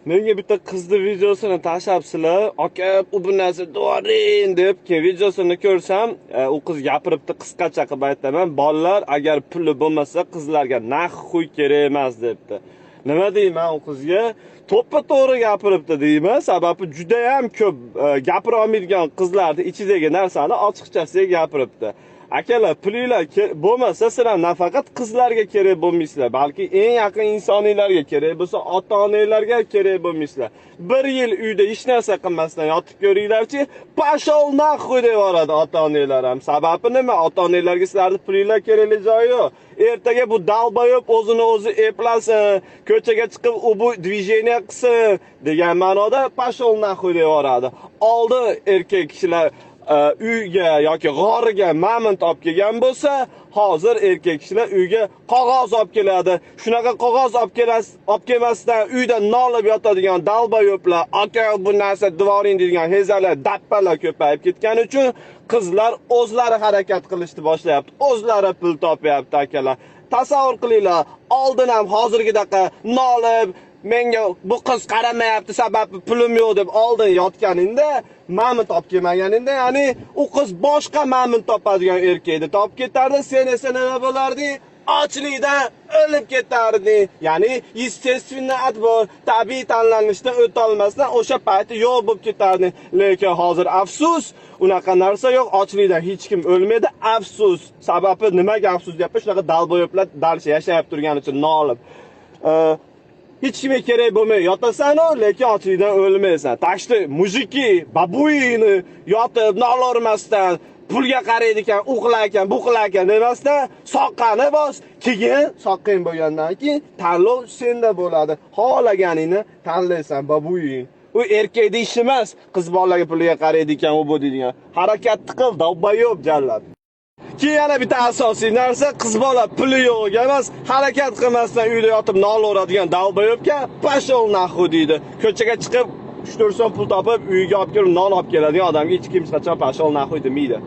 Menga bitta qizni videosini tashlabsizlar. Aka, bu narsa do'ring deb, keyin videosini ko'rsam, u qiz gapiribdi, qisqacha qilib aytaman. Bolalar agar puli bo'lmasa, qizlarga naxuy kerak emas debdi. Nima deyman u qizga? To'ppa-to'g'ri gapiribdi deyman. Sababi juda ham ko'p gapira olmaydigan qizlarning ichidagi narsani ochiqchasiga gapiribdi. Akalar, pulinglar bo'lmasa, sizlar nafaqat qizlarga kerak bo'lmaysizlar, balki eng yaqin insonlarga kerak bo'lsa, ota-onalarga kerak bo'lmaysizlar. 1 yil uyda hech narsa qilmasdan yotib ko'ringlarchi, pashol naxuy deb yoradi ota-onalar ham. Sababi nima? Ota-onalarga sizlarning pulinglar kerakli joyi yo'q. Ertaga bu dalboyob o'zini o'zi eplasin, ko'chaga chiqib u bu движение qilsin degan ma'noda pashol naxuy deb yoradi. Oldi erkak kishilar uyga yoki g'origa mamont olib kelgan bo'lsa, hozir erkak kishilar uyga qog'oz olib keladi. Shunaqa qog'oz olib kelmasdan uyda nolib yotadigan dalboyoblar, aka bu narsa dvoring degan hezalar, dappalar ko'payib ketgani uchun qizlar o'zlari harakat qilishni boshlayapti. O'zlari pul topyapti akalar. Tasavvur qilinglar, oldin ham hozirgidaqa nolib menga bu qiz qaramayapti sababi pulim yo'q deb oldin yotganingda, mamont olib kelmaganingda, ya'ni u qiz boshqa mamont topadigan erkakni topib ketardi, sen esa nima bo'larding? Ochlikdan o'lib ketarding. Ya'ni естественный отбор, tabiiy tanlanishdan o'ta olmasdan o'sha payti yo'q bo'lib ketarding. Lekin hozir afsus, unaqa narsa yo'q. Ochlikdan hech kim o'lmaydi, afsus. Sababi nimaga afsus deyapti? Shunaqa dalboyoblar dalcha yashayib turgani uchun nolib. Hech kimga kerak bo'lmay yotasan-ku, lekin ochlikdan o'lmaysan. Tashdi mujiki, babuyini yotib nolormasdan pulga qaraydigan, u qilar ekan, bu qilar ekan demasdan soqqani bos. Keyin soqqing bo'lgandan keyin tanlov senda bo'ladi. Xohlaganingni tanlaysan, babuying. U erkakning ishi emas, qiz bolalarga pulga qaraydigan, u bu deydigan. Harakatni qil, dalboyob jallab. Keyin yana bitta asosiy narsa, qiz bola puli yo'q emas, harakat qilmasdan uyda yotib nolaveradigan dalboyobga pashol naxu deydi. Ko'chaga chiqib 3-4 so'm pul topib, uyiga olib kelib non olib keladigan odamga hech kim hech qachon pashol naxu demaydi.